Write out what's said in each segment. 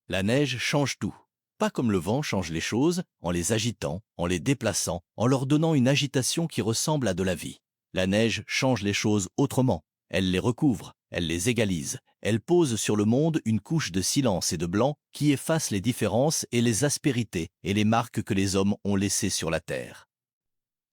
La neige change tout. Pas comme le vent change les choses, en les agitant, en les déplaçant, en leur donnant une agitation qui ressemble à de la vie. La neige change les choses autrement. Elle les recouvre, elle les égalise, elle pose sur le monde une couche de silence et de blanc qui efface les différences et les aspérités et les marques que les hommes ont laissées sur la terre.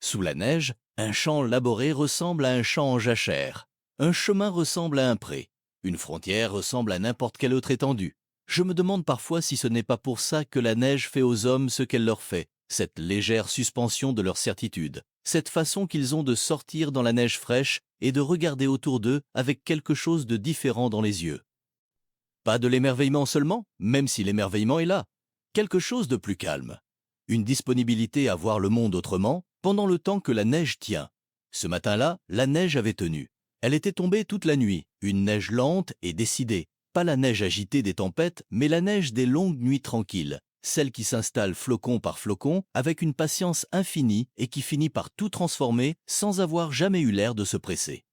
Sous la neige, un champ labouré ressemble à un champ en jachère. Un chemin ressemble à un pré. Une frontière ressemble à n'importe quelle autre étendue. Je me demande parfois si ce n'est pas pour ça que la neige fait aux hommes ce qu'elle leur fait, cette légère suspension de leur certitude, cette façon qu'ils ont de sortir dans la neige fraîche et de regarder autour d'eux avec quelque chose de différent dans les yeux. Pas de l'émerveillement seulement, même si l'émerveillement est là. Quelque chose de plus calme. Une disponibilité à voir le monde autrement pendant le temps que la neige tient. Ce matin-là, la neige avait tenu. Elle était tombée toute la nuit, une neige lente et décidée. Pas la neige agitée des tempêtes, mais la neige des longues nuits tranquilles, celle qui s'installe flocon par flocon avec une patience infinie et qui finit par tout transformer sans avoir jamais eu l'air de se presser.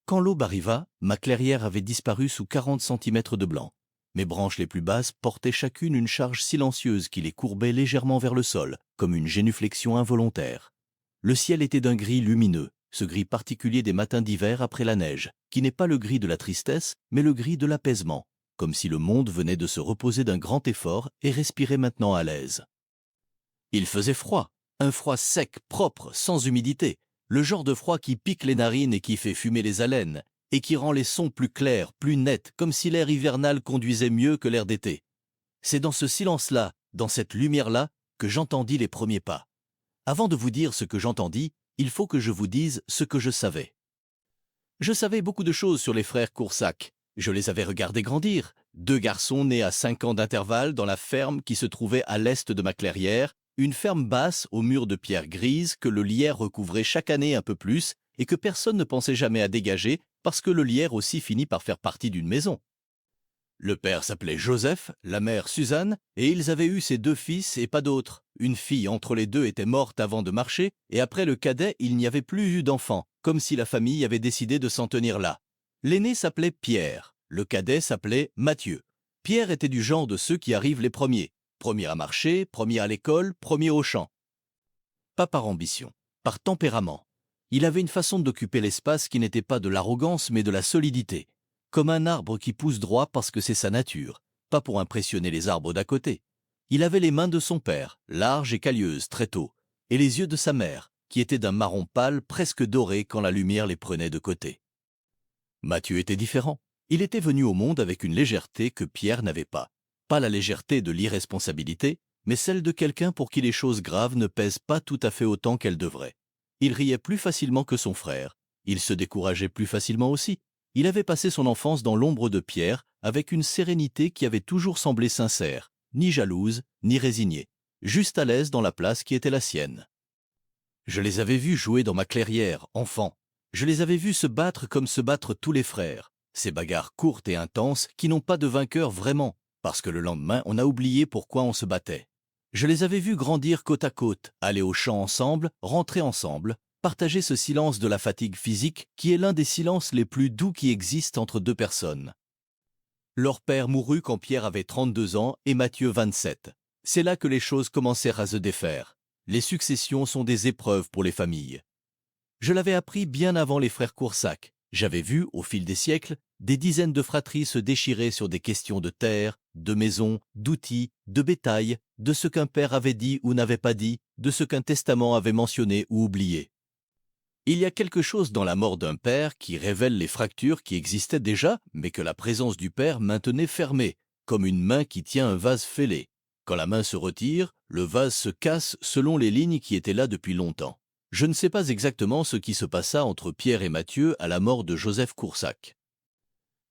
Quand l'aube arriva, ma clairière avait disparu sous 40 centimètres de blanc. Mes branches les plus basses portaient chacune une charge silencieuse qui les courbait légèrement vers le sol, comme une génuflexion involontaire. Le ciel était d'un gris lumineux, ce gris particulier des matins d'hiver après la neige, qui n'est pas le gris de la tristesse, mais le gris de l'apaisement, comme si le monde venait de se reposer d'un grand effort et respirait maintenant à l'aise. Il faisait froid, un froid sec, propre, sans humidité, le genre de froid qui pique les narines et qui fait fumer les haleines, et qui rend les sons plus clairs, plus nets, comme si l'air hivernal conduisait mieux que l'air d'été. C'est dans ce silence-là, dans cette lumière-là, que j'entendis les premiers pas. Avant de vous dire ce que j'entendis, il faut que je vous dise ce que je savais. Je savais beaucoup de choses sur les frères Coursac. Je les avais regardés grandir, 2 garçons nés à 5 ans d'intervalle dans la ferme qui se trouvait à l'est de ma clairière, une ferme basse aux murs de pierre grise que le lierre recouvrait chaque année un peu plus et que personne ne pensait jamais à dégager parce que le lierre aussi finit par faire partie d'une maison. Le père s'appelait Joseph, la mère Suzanne, et ils avaient eu ces 2 fils et pas d'autres. Une fille entre les deux était morte avant de marcher, et après le cadet, il n'y avait plus eu d'enfant, comme si la famille avait décidé de s'en tenir là. L'aîné s'appelait Pierre, le cadet s'appelait Mathieu. Pierre était du genre de ceux qui arrivent les premiers. Premier à marcher, premier à l'école, premier au champ. Pas par ambition, par tempérament. Il avait une façon d'occuper l'espace qui n'était pas de l'arrogance mais de la solidité. Comme un arbre qui pousse droit parce que c'est sa nature, pas pour impressionner les arbres d'à côté. Il avait les mains de son père, larges et calleuses très tôt, et les yeux de sa mère, qui étaient d'un marron pâle presque doré quand la lumière les prenait de côté. Mathieu était différent. Il était venu au monde avec une légèreté que Pierre n'avait pas. Pas la légèreté de l'irresponsabilité, mais celle de quelqu'un pour qui les choses graves ne pèsent pas tout à fait autant qu'elles devraient. Il riait plus facilement que son frère. Il se décourageait plus facilement aussi. Il avait passé son enfance dans l'ombre de Pierre avec une sérénité qui avait toujours semblé sincère, ni jalouse, ni résignée, juste à l'aise dans la place qui était la sienne. Je les avais vus jouer dans ma clairière, enfants. Je les avais vus se battre comme se battent tous les frères, ces bagarres courtes et intenses qui n'ont pas de vainqueur vraiment, parce que le lendemain on a oublié pourquoi on se battait. Je les avais vus grandir côte à côte, aller au champ ensemble, rentrer ensemble, partager ce silence de la fatigue physique qui est l'un des silences les plus doux qui existent entre 2 personnes. Leur père mourut quand Pierre avait 32 ans et Mathieu 27. C'est là que les choses commencèrent à se défaire. Les successions sont des épreuves pour les familles. Je l'avais appris bien avant les frères Coursac. J'avais vu, au fil des siècles, des dizaines de fratries se déchirer sur des questions de terre, de maison, d'outils, de bétail, de ce qu'un père avait dit ou n'avait pas dit, de ce qu'un testament avait mentionné ou oublié. Il y a quelque chose dans la mort d'un père qui révèle les fractures qui existaient déjà, mais que la présence du père maintenait fermées, comme une main qui tient un vase fêlé. Quand la main se retire, le vase se casse selon les lignes qui étaient là depuis longtemps. Je ne sais pas exactement ce qui se passa entre Pierre et Mathieu à la mort de Joseph Coursac.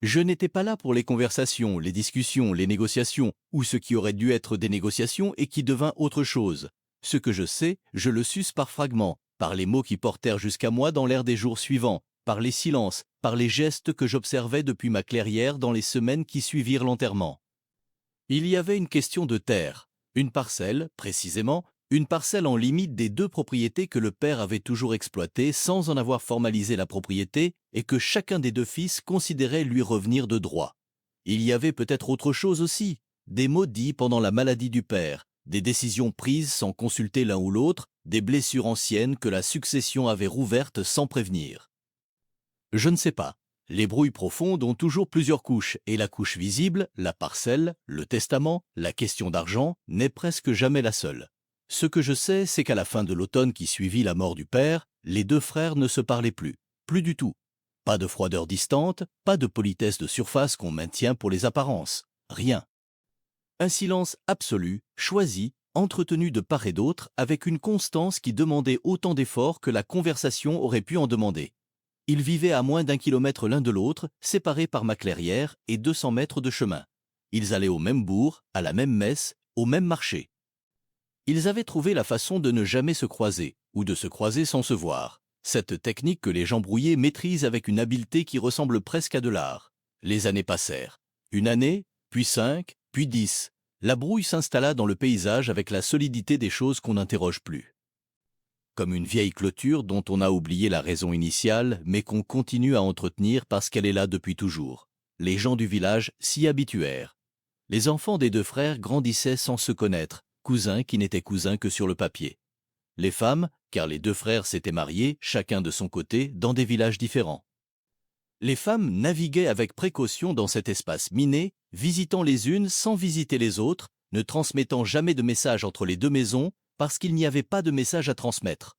Je n'étais pas là pour les conversations, les discussions, les négociations, ou ce qui aurait dû être des négociations et qui devint autre chose. Ce que je sais, je le suce par fragments, par les mots qui portèrent jusqu'à moi dans l'air des jours suivants, par les silences, par les gestes que j'observais depuis ma clairière dans les semaines qui suivirent l'enterrement. Il y avait une question de terre, une parcelle, précisément, une parcelle en limite des 2 propriétés que le père avait toujours exploitées sans en avoir formalisé la propriété et que chacun des 2 fils considérait lui revenir de droit. Il y avait peut-être autre chose aussi, des mots dits pendant la maladie du père, des décisions prises sans consulter l'un ou l'autre, des blessures anciennes que la succession avait rouvertes sans prévenir. Je ne sais pas. Les brouilles profondes ont toujours plusieurs couches, et la couche visible, la parcelle, le testament, la question d'argent, n'est presque jamais la seule. Ce que je sais, c'est qu'à la fin de l'automne qui suivit la mort du père, les deux frères ne se parlaient plus. Plus du tout. Pas de froideur distante, pas de politesse de surface qu'on maintient pour les apparences. Rien. Un silence absolu, choisi, entretenu de part et d'autre, avec une constance qui demandait autant d'efforts que la conversation aurait pu en demander. Ils vivaient à moins d'1 kilomètre l'un de l'autre, séparés par ma clairière et 200 mètres de chemin. Ils allaient au même bourg, à la même messe, au même marché. Ils avaient trouvé la façon de ne jamais se croiser, ou de se croiser sans se voir. Cette technique que les gens brouillés maîtrisent avec une habileté qui ressemble presque à de l'art. Les années passèrent. 1 année, puis 5, puis 10. La brouille s'installa dans le paysage avec la solidité des choses qu'on n'interroge plus. Comme une vieille clôture dont on a oublié la raison initiale, mais qu'on continue à entretenir parce qu'elle est là depuis toujours. Les gens du village s'y habituèrent. Les enfants des deux frères grandissaient sans se connaître, cousins qui n'étaient cousins que sur le papier. Les femmes, car les deux frères s'étaient mariés, chacun de son côté, dans des villages différents. Les femmes naviguaient avec précaution dans cet espace miné, visitant les unes sans visiter les autres, ne transmettant jamais de message entre les deux maisons, parce qu'il n'y avait pas de message à transmettre.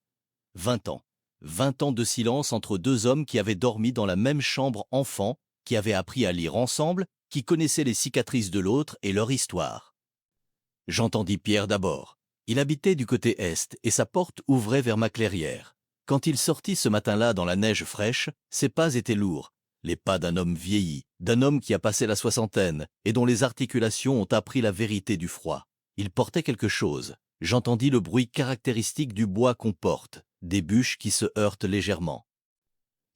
20 ans. 20 ans de silence entre deux hommes qui avaient dormi dans la même chambre enfant, qui avaient appris à lire ensemble, qui connaissaient les cicatrices de l'autre et leur histoire. J'entendis Pierre d'abord. Il habitait du côté est et sa porte ouvrait vers ma clairière. Quand il sortit ce matin-là dans la neige fraîche, ses pas étaient lourds, les pas d'un homme vieilli, d'un homme qui a passé la soixantaine et dont les articulations ont appris la vérité du froid. Il portait quelque chose. J'entendis le bruit caractéristique du bois qu'on porte, des bûches qui se heurtent légèrement.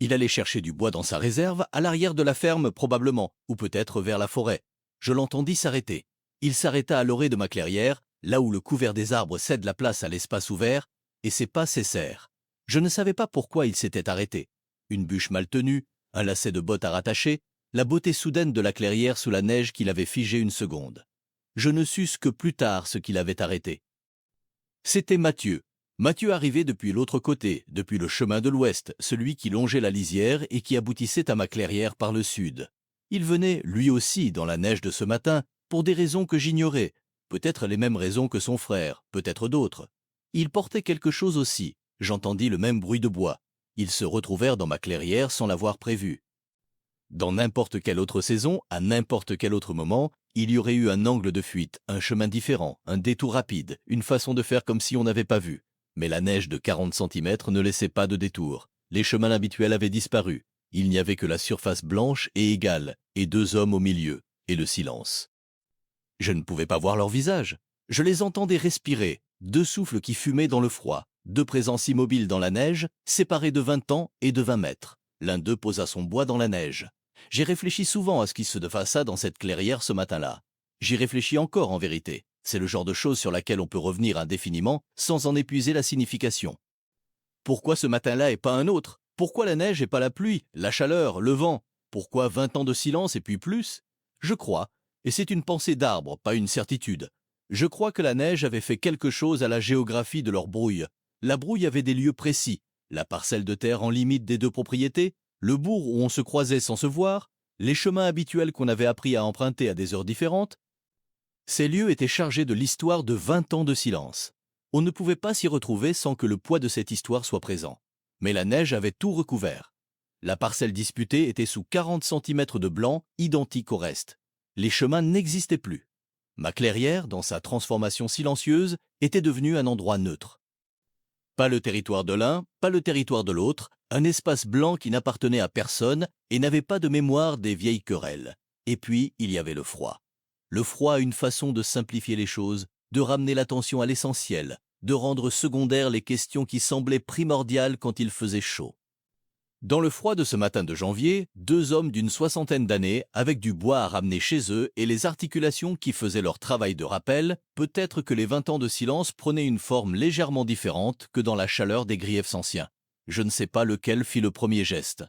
Il allait chercher du bois dans sa réserve, à l'arrière de la ferme probablement, ou peut-être vers la forêt. Je l'entendis s'arrêter. Il s'arrêta à l'orée de ma clairière, là où le couvert des arbres cède la place à l'espace ouvert, et ses pas cessèrent. Je ne savais pas pourquoi il s'était arrêté. Une bûche mal tenue, un lacet de bottes à rattacher, la beauté soudaine de la clairière sous la neige qui l'avait figé une seconde. Je ne sus que plus tard ce qui l'avait arrêté. C'était Mathieu. Mathieu arrivait depuis l'autre côté, depuis le chemin de l'ouest, celui qui longeait la lisière et qui aboutissait à ma clairière par le sud. Il venait, lui aussi, dans la neige de ce matin, pour des raisons que j'ignorais, peut-être les mêmes raisons que son frère, peut-être d'autres. Il portait quelque chose aussi, j'entendis le même bruit de bois. Ils se retrouvèrent dans ma clairière sans l'avoir prévu. Dans n'importe quelle autre saison, à n'importe quel autre moment, il y aurait eu un angle de fuite, un chemin différent, un détour rapide, une façon de faire comme si on n'avait pas vu. Mais la neige de 40 centimètres ne laissait pas de détour. Les chemins habituels avaient disparu. Il n'y avait que la surface blanche et égale, et deux hommes au milieu, et le silence. Je ne pouvais pas voir leur visage. Je les entendais respirer, deux souffles qui fumaient dans le froid, deux présences immobiles dans la neige, séparés de 20 ans et de 20 mètres. L'un d'eux posa son bois dans la neige. J'ai réfléchi souvent à ce qui se passa dans cette clairière ce matin-là. J'y réfléchis encore en vérité. C'est le genre de choses sur laquelle on peut revenir indéfiniment sans en épuiser la signification. Pourquoi ce matin-là et pas un autre? Pourquoi la neige et pas la pluie, la chaleur, le vent? Pourquoi 20 ans de silence et puis plus? Je crois, et c'est une pensée d'arbre, pas une certitude. Je crois que la neige avait fait quelque chose à la géographie de leur brouille. La brouille avait des lieux précis, la parcelle de terre en limite des deux propriétés, le bourg où on se croisait sans se voir, les chemins habituels qu'on avait appris à emprunter à des heures différentes. Ces lieux étaient chargés de l'histoire de 20 ans de silence. On ne pouvait pas s'y retrouver sans que le poids de cette histoire soit présent. Mais la neige avait tout recouvert. La parcelle disputée était sous 40 centimètres de blanc, identique au reste. Les chemins n'existaient plus. Ma clairière, dans sa transformation silencieuse, était devenue un endroit neutre. Pas le territoire de l'un, pas le territoire de l'autre, un espace blanc qui n'appartenait à personne et n'avait pas de mémoire des vieilles querelles. Et puis, il y avait le froid. Le froid a une façon de simplifier les choses, de ramener l'attention à l'essentiel, de rendre secondaires les questions qui semblaient primordiales quand il faisait chaud. Dans le froid de ce matin de janvier, deux hommes d'une soixantaine d'années, avec du bois à ramener chez eux et les articulations qui faisaient leur travail de rappel, peut-être que les 20 ans de silence prenaient une forme légèrement différente que dans la chaleur des griefs anciens. Je ne sais pas lequel fit le premier geste.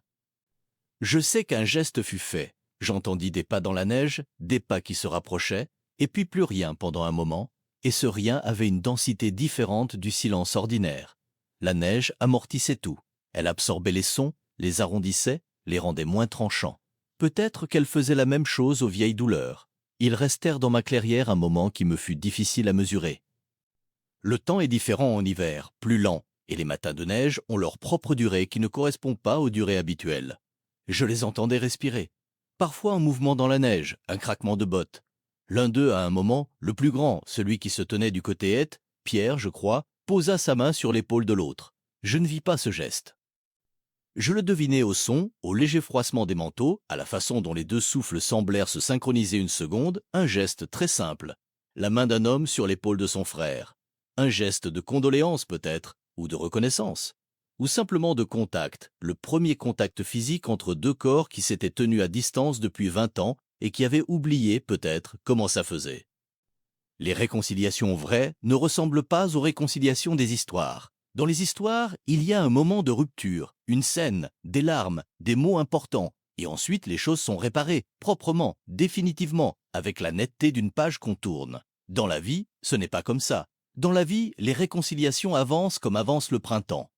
Je sais qu'un geste fut fait. J'entendis des pas dans la neige, des pas qui se rapprochaient, et puis plus rien pendant un moment, et ce rien avait une densité différente du silence ordinaire. La neige amortissait tout. Elle absorbait les sons, les arrondissait, les rendait moins tranchants. Peut-être qu'elle faisait la même chose aux vieilles douleurs. Ils restèrent dans ma clairière un moment qui me fut difficile à mesurer. Le temps est différent en hiver, plus lent, et les matins de neige ont leur propre durée qui ne correspond pas aux durées habituelles. Je les entendais respirer. Parfois un mouvement dans la neige, un craquement de bottes. L'un d'eux, à un moment, le plus grand, celui qui se tenait du côté est, Pierre, je crois, posa sa main sur l'épaule de l'autre. Je ne vis pas ce geste. Je le devinais au son, au léger froissement des manteaux, à la façon dont les deux souffles semblèrent se synchroniser une seconde, un geste très simple. La main d'un homme sur l'épaule de son frère. Un geste de condoléance peut-être, ou de reconnaissance. Ou simplement de contact, le premier contact physique entre deux corps qui s'étaient tenus à distance depuis 20 ans et qui avaient oublié peut-être comment ça faisait. Les réconciliations vraies ne ressemblent pas aux réconciliations des histoires. Dans les histoires, il y a un moment de rupture, une scène, des larmes, des mots importants, et ensuite les choses sont réparées, proprement, définitivement, avec la netteté d'une page qu'on tourne. Dans la vie, ce n'est pas comme ça. Dans la vie, les réconciliations avancent comme avance le printemps.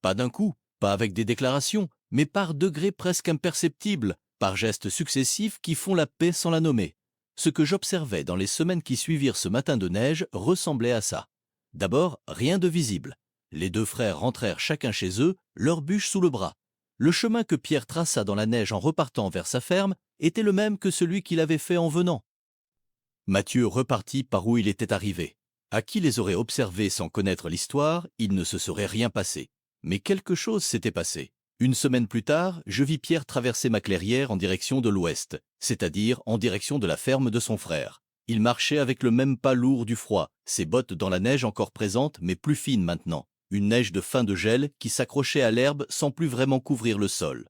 Pas d'un coup, pas avec des déclarations, mais par degrés presque imperceptibles, par gestes successifs qui font la paix sans la nommer. Ce que j'observais dans les semaines qui suivirent ce matin de neige ressemblait à ça. D'abord, rien de visible. Les deux frères rentrèrent chacun chez eux, leur bûche sous le bras. Le chemin que Pierre traça dans la neige en repartant vers sa ferme était le même que celui qu'il avait fait en venant. Mathieu repartit par où il était arrivé. À qui les aurait observés sans connaître l'histoire, il ne se serait rien passé. Mais quelque chose s'était passé. Une semaine plus tard, je vis Pierre traverser ma clairière en direction de l'ouest, c'est-à-dire en direction de la ferme de son frère. Il marchait avec le même pas lourd du froid, ses bottes dans la neige encore présente mais plus fine maintenant, une neige de fin de gel qui s'accrochait à l'herbe sans plus vraiment couvrir le sol.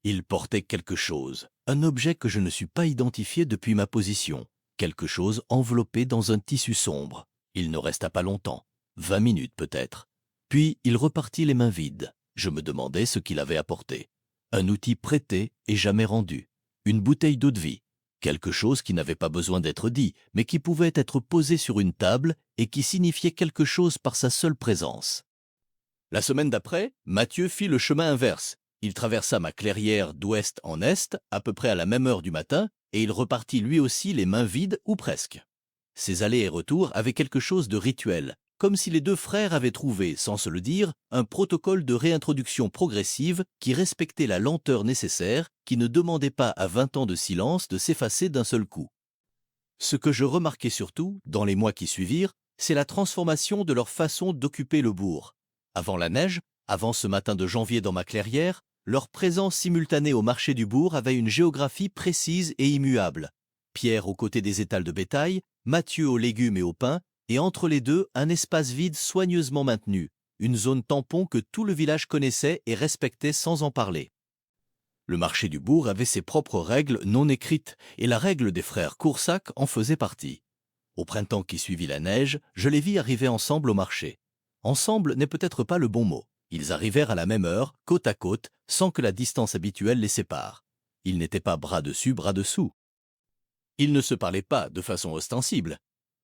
Il portait quelque chose, un objet que je ne suis pas identifié depuis ma position, quelque chose enveloppé dans un tissu sombre. Il ne resta pas longtemps, 20 minutes peut-être. Puis il repartit les mains vides. Je me demandais ce qu'il avait apporté. Un outil prêté et jamais rendu. Une bouteille d'eau-de-vie. Quelque chose qui n'avait pas besoin d'être dit, mais qui pouvait être posé sur une table et qui signifiait quelque chose par sa seule présence. La semaine d'après, Mathieu fit le chemin inverse. Il traversa ma clairière d'ouest en est, à peu près à la même heure du matin, et il repartit lui aussi les mains vides ou presque. Ces allers et retours avaient quelque chose de rituel, comme si les deux frères avaient trouvé, sans se le dire, un protocole de réintroduction progressive qui respectait la lenteur nécessaire, qui ne demandait pas à 20 ans de silence de s'effacer d'un seul coup. Ce que je remarquai surtout, dans les mois qui suivirent, c'est la transformation de leur façon d'occuper le bourg. Avant la neige, avant ce matin de janvier dans ma clairière, leur présence simultanée au marché du bourg avait une géographie précise et immuable. Pierre aux côtés des étals de bétail, Mathieu aux légumes et au pain, et entre les deux, un espace vide soigneusement maintenu, une zone tampon que tout le village connaissait et respectait sans en parler. Le marché du bourg avait ses propres règles non écrites, et la règle des frères Coursac en faisait partie. Au printemps qui suivit la neige, je les vis arriver ensemble au marché. Ensemble n'est peut-être pas le bon mot. Ils arrivèrent à la même heure, côte à côte, sans que la distance habituelle les sépare. Ils n'étaient pas bras dessus, bras dessous. Ils ne se parlaient pas de façon ostensible.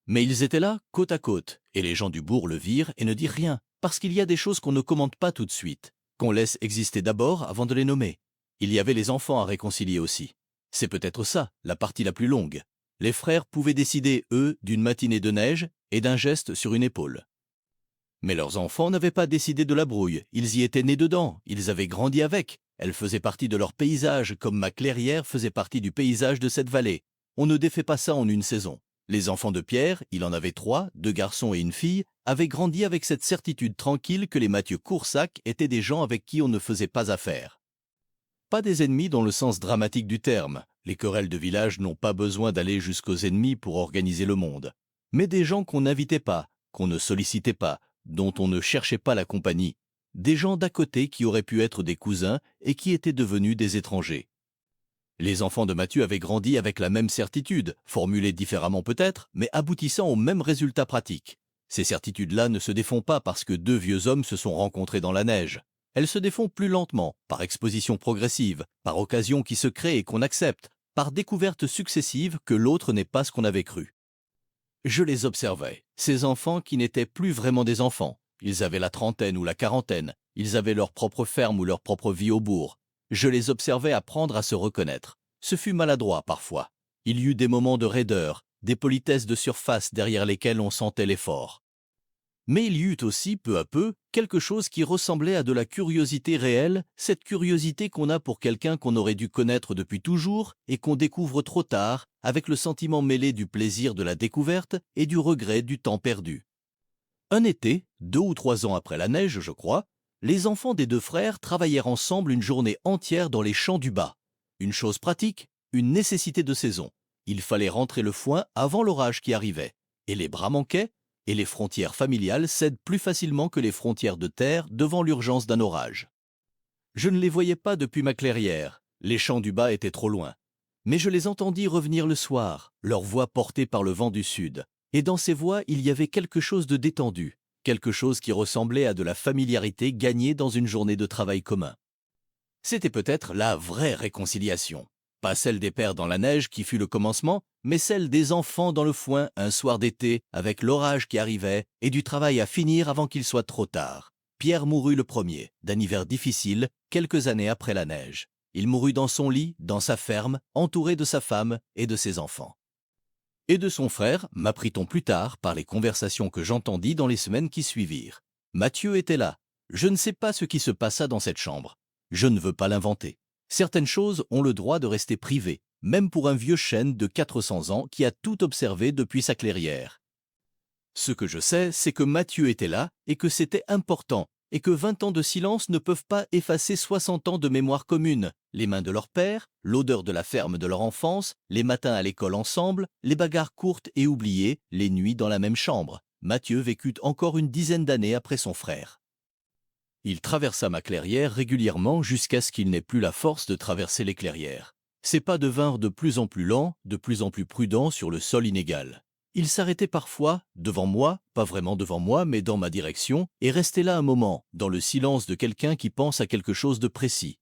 Mais ils étaient là, côte à côte, et les gens du bourg le virent et ne dirent rien, parce qu'il y a des choses qu'on ne commente pas tout de suite, qu'on laisse exister d'abord avant de les nommer. Il y avait les enfants à réconcilier aussi. C'est peut-être ça, la partie la plus longue. Les frères pouvaient décider, eux, d'une matinée de neige et d'un geste sur une épaule. Mais leurs enfants n'avaient pas décidé de la brouille, ils y étaient nés dedans, ils avaient grandi avec, elle faisait partie de leur paysage, comme ma clairière faisait partie du paysage de cette vallée. On ne défait pas ça en une saison. Les enfants de Pierre, il en avait 3, 2 garçons et une fille, avaient grandi avec cette certitude tranquille que les Mathieu Coursac étaient des gens avec qui on ne faisait pas affaire. Pas des ennemis dans le sens dramatique du terme, les querelles de village n'ont pas besoin d'aller jusqu'aux ennemis pour organiser le monde, mais des gens qu'on n'invitait pas, qu'on ne sollicitait pas, dont on ne cherchait pas la compagnie, des gens d'à côté qui auraient pu être des cousins et qui étaient devenus des étrangers. Les enfants de Mathieu avaient grandi avec la même certitude, formulée différemment peut-être, mais aboutissant au même résultat pratique. Ces certitudes-là ne se défont pas parce que 2 vieux hommes se sont rencontrés dans la neige. Elles se défont plus lentement, par exposition progressive, par occasion qui se crée et qu'on accepte, par découvertes successives que l'autre n'est pas ce qu'on avait cru. Je les observais, ces enfants qui n'étaient plus vraiment des enfants. Ils avaient la trentaine ou la quarantaine, ils avaient leur propre ferme ou leur propre vie au bourg. Je les observais apprendre à se reconnaître. Ce fut maladroit parfois. Il y eut des moments de raideur, des politesses de surface derrière lesquelles on sentait l'effort. Mais il y eut aussi, peu à peu, quelque chose qui ressemblait à de la curiosité réelle, cette curiosité qu'on a pour quelqu'un qu'on aurait dû connaître depuis toujours et qu'on découvre trop tard, avec le sentiment mêlé du plaisir de la découverte et du regret du temps perdu. Un été, 2 ou 3 ans après la neige, je crois, les enfants des deux frères travaillèrent ensemble une journée entière dans les champs du bas. Une chose pratique, une nécessité de saison. Il fallait rentrer le foin avant l'orage qui arrivait. Et les bras manquaient, et les frontières familiales cèdent plus facilement que les frontières de terre devant l'urgence d'un orage. Je ne les voyais pas depuis ma clairière, les champs du bas étaient trop loin. Mais je les entendis revenir le soir, leurs voix portées par le vent du sud. Et dans ces voix, il y avait quelque chose de détendu, quelque chose qui ressemblait à de la familiarité gagnée dans une journée de travail commun. C'était peut-être la vraie réconciliation. Pas celle des pères dans la neige qui fut le commencement, mais celle des enfants dans le foin un soir d'été, avec l'orage qui arrivait et du travail à finir avant qu'il soit trop tard. Pierre mourut le premier, d'un hiver difficile, quelques années après la neige. Il mourut dans son lit, dans sa ferme, entouré de sa femme et de ses enfants. Et de son frère, m'apprit-on plus tard par les conversations que j'entendis dans les semaines qui suivirent. Mathieu était là. Je ne sais pas ce qui se passa dans cette chambre. Je ne veux pas l'inventer. Certaines choses ont le droit de rester privées, même pour un vieux chêne de 400 ans qui a tout observé depuis sa clairière. Ce que je sais, c'est que Mathieu était là et que c'était important, et que 20 ans de silence ne peuvent pas effacer 60 ans de mémoire commune, les mains de leur père, l'odeur de la ferme de leur enfance, les matins à l'école ensemble, les bagarres courtes et oubliées, les nuits dans la même chambre. Mathieu vécut encore une dizaine d'années après son frère. Il traversa ma clairière régulièrement jusqu'à ce qu'il n'ait plus la force de traverser les clairières. Ses pas devinrent de plus en plus lents, de plus en plus prudents sur le sol inégal. Il s'arrêtait parfois, devant moi, pas vraiment devant moi, mais dans ma direction, et restait là un moment, dans le silence de quelqu'un qui pense à quelque chose de précis.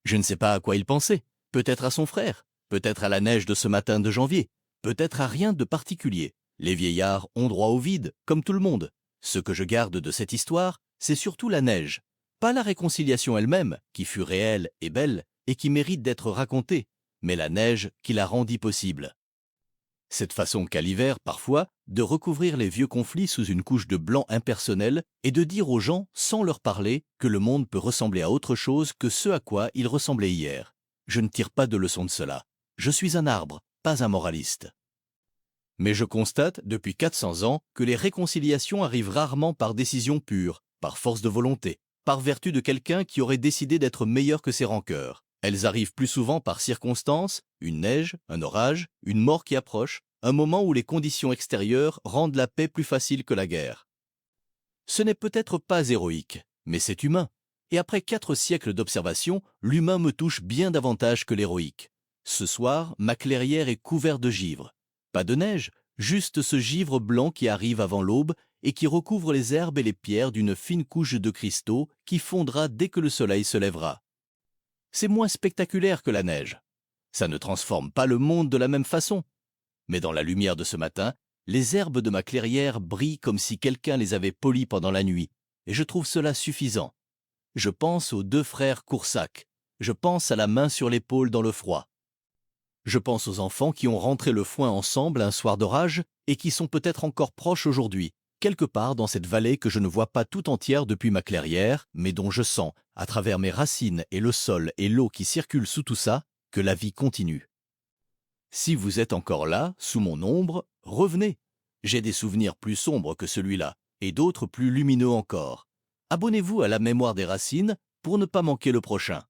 Je ne sais pas à quoi il pensait, peut-être à son frère, peut-être à la neige de ce matin de janvier, peut-être à rien de particulier. Les vieillards ont droit au vide, comme tout le monde. Ce que je garde de cette histoire, c'est surtout la neige, pas la réconciliation elle-même, qui fut réelle et belle, et qui mérite d'être racontée, mais la neige qui la rendit possible. Cette façon qu'a l'hiver, parfois, de recouvrir les vieux conflits sous une couche de blanc impersonnel et de dire aux gens, sans leur parler, que le monde peut ressembler à autre chose que ce à quoi il ressemblait hier. Je ne tire pas de leçon de cela. Je suis un arbre, pas un moraliste. Mais je constate, depuis 400 ans, que les réconciliations arrivent rarement par décision pure, par force de volonté, par vertu de quelqu'un qui aurait décidé d'être meilleur que ses rancœurs. Elles arrivent plus souvent par circonstances, une neige, un orage, une mort qui approche, un moment où les conditions extérieures rendent la paix plus facile que la guerre. Ce n'est peut-être pas héroïque, mais c'est humain. Et après 4 siècles d'observation, l'humain me touche bien davantage que l'héroïque. Ce soir, ma clairière est couverte de givre. Pas de neige, juste ce givre blanc qui arrive avant l'aube et qui recouvre les herbes et les pierres d'une fine couche de cristaux qui fondra dès que le soleil se lèvera. C'est moins spectaculaire que la neige. Ça ne transforme pas le monde de la même façon. Mais dans la lumière de ce matin, les herbes de ma clairière brillent comme si quelqu'un les avait polies pendant la nuit, et je trouve cela suffisant. Je pense aux 2 frères Coursac. Je pense à la main sur l'épaule dans le froid. Je pense aux enfants qui ont rentré le foin ensemble un soir d'orage et qui sont peut-être encore proches aujourd'hui, quelque part dans cette vallée que je ne vois pas tout entière depuis ma clairière, mais dont je sens, à travers mes racines et le sol et l'eau qui circulent sous tout ça, que la vie continue. Si vous êtes encore là, sous mon ombre, revenez. J'ai des souvenirs plus sombres que celui-là, et d'autres plus lumineux encore. Abonnez-vous à la mémoire des racines pour ne pas manquer le prochain.